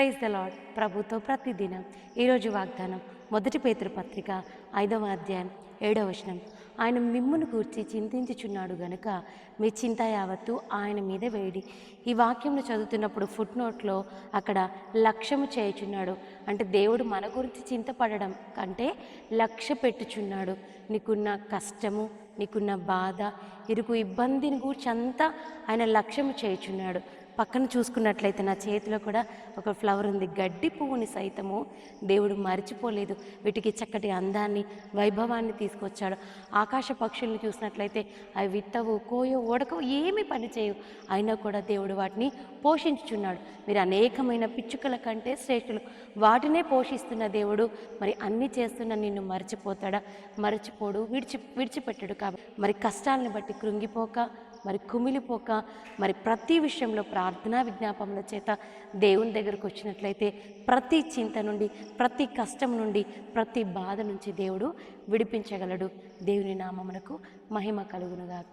Praise the lord. ప్రభుతో ప్రతిదినం ఈరోజు వాగ్దానం 1 పేతురు పత్రిక 5వ అధ్యాయం 7వ వచనం. ఆయన మిమ్మును గూర్చి చింతించుచున్నాడు గనుక మీ చింత యావత్తు ఆయన మీద వేడి. ఈ వాక్యంను చదువుతున్నప్పుడు ఫుట్ నోట్లో అక్కడ లక్ష్యము చేయుచున్నాడు అంటే దేవుడు మన గురించి చింతపడడం కంటే లక్ష్య పెట్టుచున్నాడు. నీకున్న కష్టము, నీకున్న బాధ, ఇరుకు ఇబ్బందిని గూర్చి అంతా ఆయన లక్ష్యము చేయుచున్నాడు. పక్కన చూసుకున్నట్లయితే నా చేతిలో కూడా ఒక ఫ్లవర్ ఉంది. గడ్డి పువ్వుని సైతము దేవుడు మర్చిపోలేదు. వీటికి చక్కటి అందాన్ని, వైభవాన్ని తీసుకొచ్చాడు. ఆకాశ పక్షుల్ని చూసినట్లయితే అవి విత్తవు, కోయో, ఓడకవు, ఏమీ పని చేయవు. అయినా కూడా దేవుడు వాటిని పోషించుచున్నాడు. మీరు అనేకమైన పిచ్చుకల కంటే శ్రేష్ఠులు. వాటినే పోషిస్తున్న దేవుడు మరి అన్నీ చేస్తున్న నిన్ను మర్చిపోతాడా? మర్చిపోడు, విడిచిపెట్టడు. కాబట్టి మరి కష్టాలను బట్టి కృంగిపోక, మరి కుమిలిపోక, మరి ప్రతి విషయంలో ప్రార్థనా విజ్ఞాపముల చేత దేవుని దగ్గరకు వచ్చినట్లయితే ప్రతి చింత నుండి, ప్రతి కష్టం నుండి, ప్రతి బాధ నుంచి దేవుడు విడిపించగలడు. దేవుని నామమునకు మహిమ కలుగునుగాక.